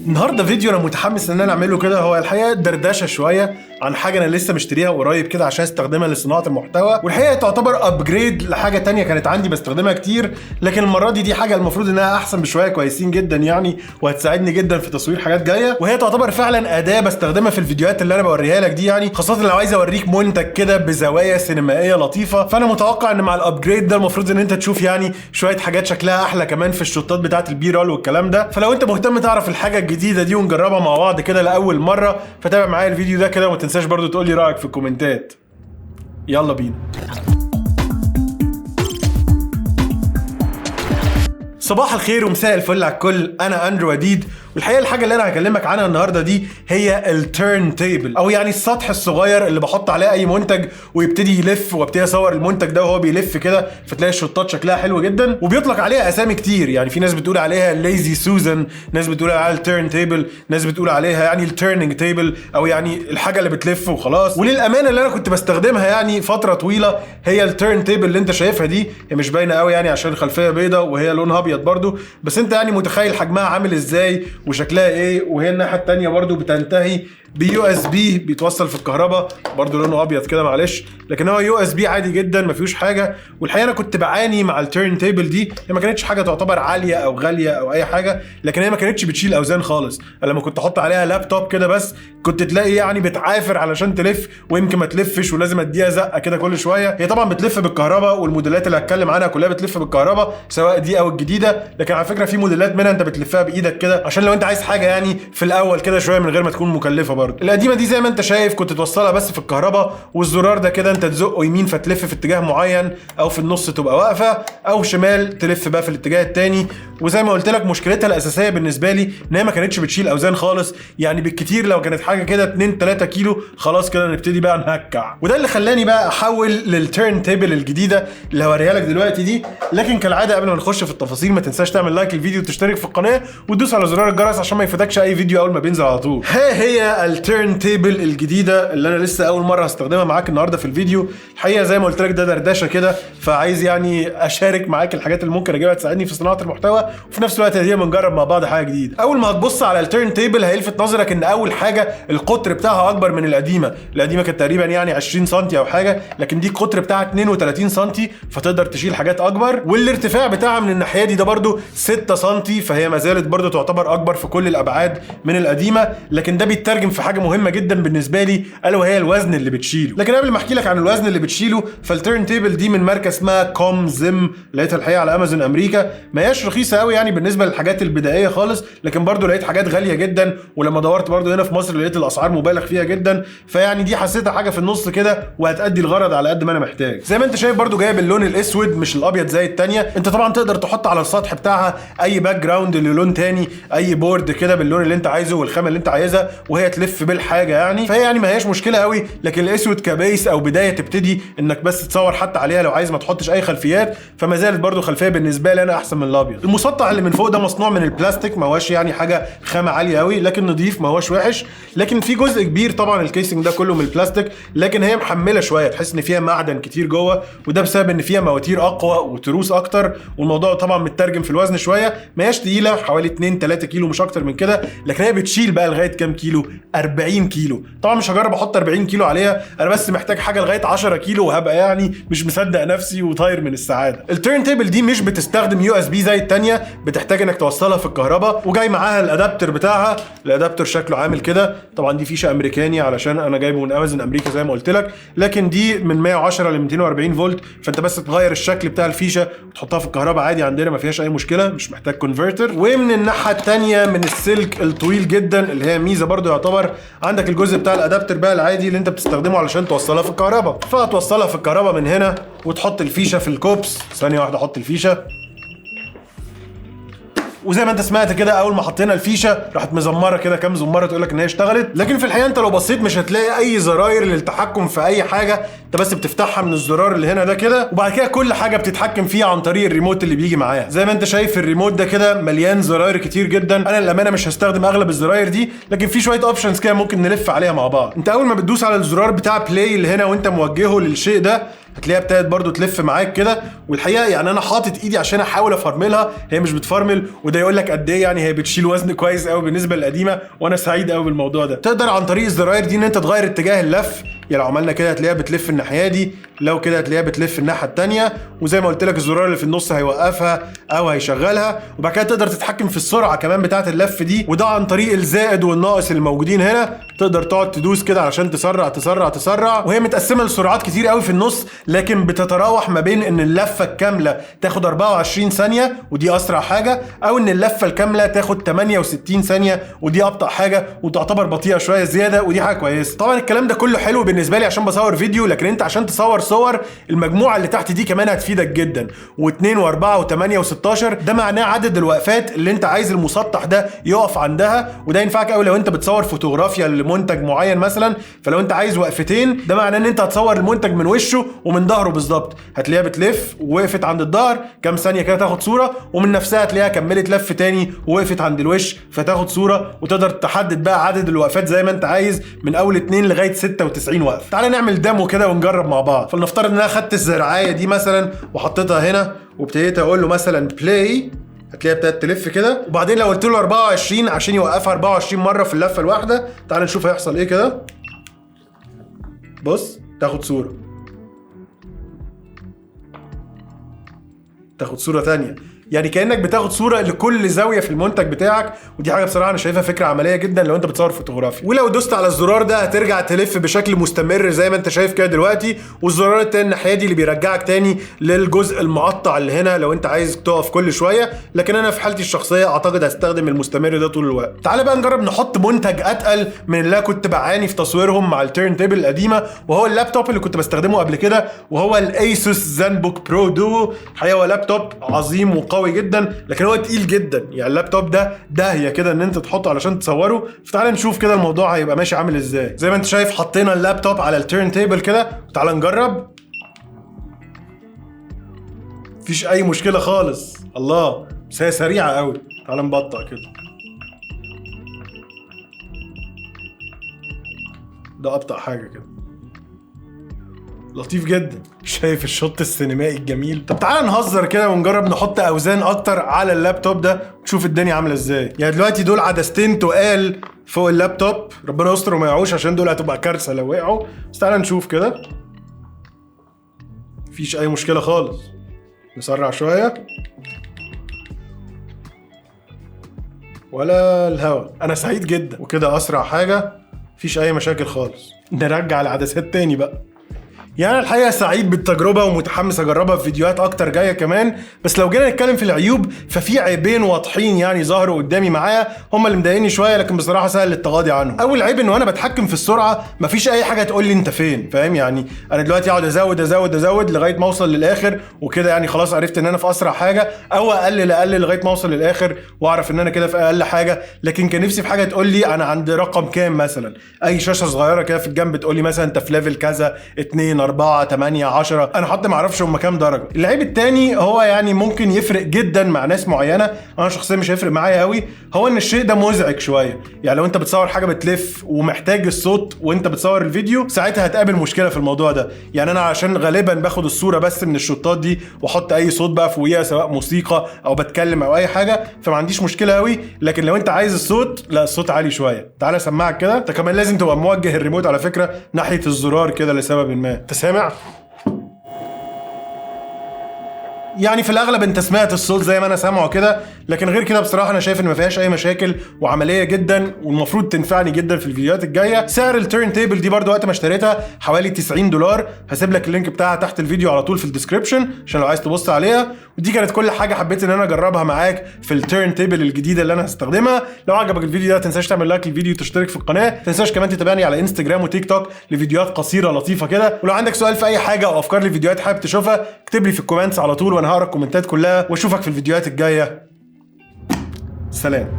النهارده فيديو انا متحمس ان انا اعمله كده. هو الحقيقه دردشه شويه عن حاجه انا لسه مشتريها قريب كده عشان استخدمها لصناعه المحتوى، والحقيقه تعتبر ابجريد لحاجه تانية كانت عندي بستخدمها كتير، لكن المره دي حاجه المفروض انها احسن بشويه، كويسين جدا يعني، وهتساعدني جدا في تصوير حاجات جايه. وهي تعتبر فعلا اداه بستخدمها في الفيديوهات اللي انا بوريها لك دي، يعني خاصه لو عايز اوريك منتج كده بزوايا سينمائيه لطيفه. فانا متوقع ان مع الابجريد ده المفروض ان انت تشوف يعني شويه حاجات شكلها احلى كمان في الشوتات بتاعه البي رول والكلام ده. فلو انت مهتم تعرف الحاجه الجديده دي ونجربها مع بعض كده لاول مره، فتابع معايا الفيديو ده كده، وما تنساش برضو تقول لي رايك في الكومنتات. يلا بينا. صباح الخير ومساء الفل على الكل، انا اندرو وديد. والحقيقه الحاجه اللي انا هكلمك عنها النهارده دي هي التيرن تيبل، او يعني السطح الصغير اللي بحط عليه اي منتج ويبتدي يلف، وابتدي اصور المنتج ده وهو بيلف كده، فتلاقي الشطات شكلها حلو جدا. وبيطلق عليها اسامي كتير، يعني في ناس بتقول عليها ليزي سوزان، ناس بتقول عليها التيرن تيبل، ناس بتقول عليها يعني التيرنينج تيبل، او يعني الحاجه اللي بتلف وخلاص. وللامانه اللي انا كنت بستخدمها يعني فتره طويله هي التيرن تيبل اللي انت شايفها دي. هي مش باينه قوي يعني عشان الخلفيه بيضه وهي لونها ابيض برضو، بس انت يعني متخيل حجمها عامل ازاي وشكلها ايه. وهي الناحيه الثانيه برضو بتنتهي بيو اس بي بيتوصل في الكهرباء، برضو لونه ابيض كده معلش، لكن هو يو اس بي عادي جدا ما فيهوش حاجه. والحقيقه انا كنت بعاني مع التيرن تيبل دي، هي ما كانتش حاجه تعتبر عاليه او غاليه او اي حاجه، لكن هي ما كانتش بتشيل اوزان خالص. لما كنت احط عليها لابتوب كده بس كنت تلاقي يعني بتعافر علشان تلف، ويمكن ما تلفش ولازم اديها زقه كده كل شويه. هي طبعا بتلف بالكهرباء، والموديلات اللي هتكلم عنها كلها بتلف بالكهرباء سواء دي او الجديده، لكن على فكره في موديلات منها انت بتلفها بايدك كده عشان لو انت عايز حاجه يعني في الاول كده شويه من غير ما تكون مكلفه. برضه القديمه دي زي ما انت شايف كنت توصلها بس في الكهرباء، والزرار ده كده انت تزقه يمين فتلف في اتجاه معين، او في النص تبقى واقفه، او شمال تلف بقى في الاتجاه الثاني. وزي ما قلت لك مشكلتها الاساسيه بالنسبه لي ان هي ما كانتش بتشيل اوزان خالص، يعني بالكتير لو كانت حاجه كده 2 3 كيلو خلاص كده نبتدي بقى نهكع. وده اللي خلاني بقى احول للتيرن تيبل الجديده اللي هوريها لك دلوقتي دي. لكن كالعاده قبل ما نخش في التفاصيل ما تنساش تعمل لايك للفيديو وتشترك في القناه وتدوس على زرار الجرس عشان ما يفوتكش اي فيديو اول ما بينزل على طول. هي التيرن تيبل الجديده اللي انا لسه اول مره هستخدمها معاك النهارده في الفيديو. الحقيقه زي ما قلت لك ده دردشه كده، فعايز يعني اشارك معاك الحاجات اللي ممكن اجيبها تساعدني في صناعه المحتوى، وفي نفس الوقت دي بنجرب مع بعض حاجه جديده. اول ما هتبص على التيرن تيبل هيلفت نظرك ان اول حاجه القطر بتاعها اكبر من القديمه. القديمه كانت تقريبا يعني 20 سم او حاجه، لكن دي القطر بتاعها 32 سم، فتقدر تشيل حاجات اكبر. والارتفاع بتاعها من الناحيه دي ده برده 6 سم، فهي ما زالت برده تعتبر اكبر في كل الابعاد من القديمه. لكن ده بيترجم في حاجه مهمه جدا بالنسبه لي، الا وهي الوزن اللي بتشيله. لكن قبل ما احكي لك عن الوزن اللي بتشيله، فالتيرن تيبل دي من ماركه اسمها كوم زم، لقيتها الحقيقه على امازون امريكا. ما هياش رخيصه قوي يعني بالنسبه للحاجات البدائيه خالص، لكن برضو لقيت حاجات غاليه جدا، ولما دورت برضو هنا في مصر لقيت الاسعار مبالغ فيها جدا. فيعني دي حسيتها حاجه في النص كده وهتأدي الغرض على قد ما انا محتاج. زي ما انت شايف برضو جايه باللون الاسود مش الابيض زي الثانيه. انت طبعا تقدر تحط على السطح بتاعها اي باك جراوند للون تاني، اي بورد كده باللون اللي انت عايزه والخامه اللي انت عايزها، وهي تلف بالحاجه يعني. فهي يعني ما هياش مشكله قوي، لكن الاسود كبيس او بدايه تبتدي انك بس تصور حتى عليها لو عايز ما تحطش اي خلفيات، فما زالت برضو خلفيه بالنسبه لي انا احسن من الابيض. المسطح اللي من فوق ده مصنوع من البلاستيك، ما هوش يعني حاجه خامه عاليه قوي، لكن نظيف ما هوش وحش. لكن في جزء كبير طبعا الكيسنج ده كله من البلاستيك، لكن هي محمله شويه، تحس ان فيها معدن كتير جوه، وده بسبب ان فيها مواتير اقوى وتروس اكتر. والموضوع طبعا مترجم في الوزن شويه، ما هياش تقيله، حوالي 2 3 كيلو مش اكتر من كده، لكن هي بتشيل بقى لغايه كام كيلو؟ 40 كيلو. طبعا مش هجرب احط 40 كيلو عليها، انا بس محتاج حاجه لغايه 10 كيلو وهبقى يعني مش مصدق نفسي وطاير من السعاده. التيرن تيبل دي مش بتستخدم يو اس بي زي الثانيه، بتحتاج انك توصلها في الكهرباء، وجاي معاها الادابتر بتاعها. الادابتر شكله عامل كده، طبعا دي فيشه امريكاني علشان انا جايبه من امازون امريكا زي ما قلت لك، لكن دي من 110 ل 240 فولت، فانت بس تغير الشكل بتاع الفيشه وتحطها في الكهرباء عادي عندنا ما فيهاش اي مشكله، مش محتاج كونفرتر. ومن الناحيه الثانيه من السلك الطويل جدا اللي هي ميزه برضو يعتبر، عندك الجزء بتاع الادابتر بقى العادي اللي انت بتستخدمه علشان توصلها في الكهرباء. فهتوصلها في الكهرباء من هنا وتحط الفيشه في الكوبس. ثانيه واحده احط الفيشه، وزي ما انت سمعت كده اول ما حطينا الفيشه راحت مزمره كده كام زماره تقول لك ان هي اشتغلت. لكن في الحقيقه انت لو بصيت مش هتلاقي اي زراير للتحكم في اي حاجه، انت بس بتفتحها من الزرار اللي هنا ده كده، وبعد كده كل حاجه بتتحكم فيها عن طريق الريموت اللي بيجي معاها. زي ما انت شايف الريموت ده كده مليان زراير كتير جدا. انا للامانه مش هستخدم اغلب الزراير دي، لكن في شويه اوبشنز كده ممكن نلف عليها مع بعض. انت اول ما بتدوس على الزرار بتاع بلاي اللي هنا وانت موجهه للشيء ده، هتلاقيها ابتدت برضو تلف معاك كده. والحقيقه يعني انا حاطط ايدي عشان احاول افرملها، هي مش بتفرمل، وده يقول لك قد ايه يعني هي بتشيل وزن كويس قوي بالنسبه للقديمه، وانا سعيد قوي بالموضوع ده. تقدر عن طريق الزراير دي ان انت تغير اتجاه اللف، يعني لو عملنا كده هتلاقيها بتلف الناحيه دي، لو كده هتلاقيها بتلف الناحيه الثانيه، وزي ما قلت لك الزرار اللي في النص هيوقفها او هيشغلها. وبعد كده تقدر تتحكم في السرعه كمان بتاعه اللف دي، وده عن طريق الزائد والناقص اللي موجودين هنا. تقدر تقعد تدوس كده علشان تسرع تسرع تسرع، وهي متقسمه لسرعات كتير قوي في النص، لكن بتتراوح ما بين ان اللفه الكامله تاخد 24 ثانيه ودي اسرع حاجه، او ان اللفه الكامله تاخد 68 ثانيه ودي ابطا حاجه، وتعتبر بطيئه شويه زياده، ودي حاجه كويسه. طبعا الكلام ده كله حلو بالنسبه لي عشان بصور فيديو، لكن انت عشان تصور صور المجموعه اللي تحت دي كمان هتفيدك جدا. و2 و4 و8 و16 ده معناه عدد الوقفات اللي انت عايز المسطح ده يقف عندها، وده ينفعك قوي لو انت بتصور فوتوغرافيا لمنتج معين مثلا. فلو انت عايز وقفتين ده معناه ان انت هتصور المنتج من وشه ومن ظهره بالظبط، هتلاقيها بتلف ووقفت عند الظهر كام ثانيه كده تاخد صوره، ومن نفسها هتلاقيها كملت لف تاني ووقفت عند الوش فتاخد صوره. وتقدر تحدد بقى عدد الوقفات زي ما انت عايز من اول 2 لغايه 96 وقفه. تعالى نعمل ديمو كده ونجرب مع بعض. فلنفترض ان انا خدت الزرعايه دي مثلا وحطيتها هنا وابتديت اقول له مثلا بلاي، هتلاقيها ابتدت تلف كده. وبعدين لو قلت له 24 عشان يوقفها 24 مره في اللفه الواحده، تعال نشوف هيحصل ايه كده. بص تاخد صوره، تاخد صوره ثانيه، يعني كانك بتاخد صوره لكل زاويه في المنتج بتاعك. ودي حاجه بصراحه انا شايفها فكره عمليه جدا لو انت بتصور فوتوغرافي. ولو دوست على الزرار ده هترجع تلف بشكل مستمر زي ما انت شايف كده دلوقتي. والزرار التاني الناحيه دي اللي بيرجعك تاني للجزء المقطع اللي هنا لو انت عايز تقف كل شويه، لكن انا في حالتي الشخصيه اعتقد هستخدم المستمر ده طول الوقت. تعال بقى نجرب نحط منتج اتقل من اللي كنت بعاني في تصويرهم مع التيرن تيبل القديمه، وهو اللابتوب اللي كنت بستخدمه قبل كده، وهو الايسوس زن بوك برو دو. الحقيقه هو لابتوب عظيم وقوي جدا، لكن هو تقيل جدا. يعني اللابتوب ده داهيه كده ان انت تحطه علشان تصوره. فتعال نشوف كده الموضوع هيبقى ماشي عامل ازاي. زي ما انت شايف حطينا اللابتوب على التيرن تيبل كده، تعال نجرب. مفيش اي مشكله خالص. الله، بس هي سريعه قوي. تعال نبطأ كده. ده ابطأ حاجه كده، لطيف جدا. شايف الشوت السينمائي الجميل؟ طب تعالى نهزر كده ونجرب نحط اوزان اكتر على اللابتوب ده ونشوف الدنيا عامله ازاي. يعني دلوقتي دول عدستين تقال فوق اللابتوب، ربنا يستر وما يقعوش عشان دول هتبقى كارثه لو وقعوا. بس تعالى نشوف كده، مفيش اي مشكله خالص. نسرع شويه ولا الهوا. انا سعيد جدا وكده اسرع حاجه، مفيش اي مشاكل خالص. نرجع العدسات تاني بقى. يعني الحقيقه سعيد بالتجربه ومتحمس اجربها في فيديوهات اكتر جايه كمان. بس لو جينا نتكلم في العيوب ففي عيبين واضحين يعني ظهروا قدامي معايا، هم اللي مضايقني شويه، لكن بصراحه سهل التغاضي عنهم. اول عيب انه انا بتحكم في السرعه، مفيش اي حاجه تقول لي انت فين، فاهم؟ يعني انا دلوقتي اقعد ازود ازود ازود لغايه ما اوصل للاخر وكده، يعني خلاص عرفت ان انا في اسرع حاجه، او اقلل لغايه ما اوصل للاخر واعرف ان انا كده في اقل حاجه. لكن كان نفسي في حاجه تقول لي انا عند رقم كام مثلا، اي شاشه صغيره كده في الجنب تقول لي مثلا انت في ليفل كذا، 2 4 8 10. انا حتى ما اعرفش هم كام درجه. العيب الثاني هو يعني ممكن يفرق جدا مع ناس معينه، انا شخصيا مش هيفرق معايا قوي، هو ان الشيء ده مزعج شويه. يعني لو انت بتصور حاجه بتلف ومحتاج الصوت وانت بتصور الفيديو، ساعتها هتقابل مشكله في الموضوع ده. يعني انا عشان غالبا باخد الصوره بس من الشوتات دي واحط اي صوت بقى فوقيها، سواء موسيقى او بتكلم او اي حاجه، فما عنديش مشكله قوي. لكن لو انت عايز الصوت، لا الصوت عالي شويه. تعالى اسمعك كده. انت كمان لازم تبقى موجه الريموت على فكره ناحيه الزرار كده لسبب ما. انت سامع؟ يعني في الاغلب انت سمعت الصوت زي ما انا سامعه كده، لكن غير كده بصراحه انا شايف ان ما فيهاش اي مشاكل وعمليه جدا، والمفروض تنفعني جدا في الفيديوهات الجايه. سعر التيرن تيبل دي برضو وقت ما اشتريتها حوالي $90. هسيب لك اللينك بتاعها تحت الفيديو على طول في الديسكربشن عشان لو عايز تبص عليها. ودي كانت كل حاجه حبيت ان انا اجربها معاك في التيرن تيبل الجديده اللي انا هستخدمها. لو عجبك الفيديو ده تنساش تعمل لايك للفيديو وتشترك في القناه. تنساش كمان تتابعني على انستجرام وتيك توك لفيديوهات قصيره لطيفه كده. ولو عندك سؤال في اي حاجه او افكار لفيديوهات حابب تشوفها اكتب لي في الكومنتس على طول وانا هقرا الكومنتات كلها. واشوفك في الفيديوهات الجايه. سلام.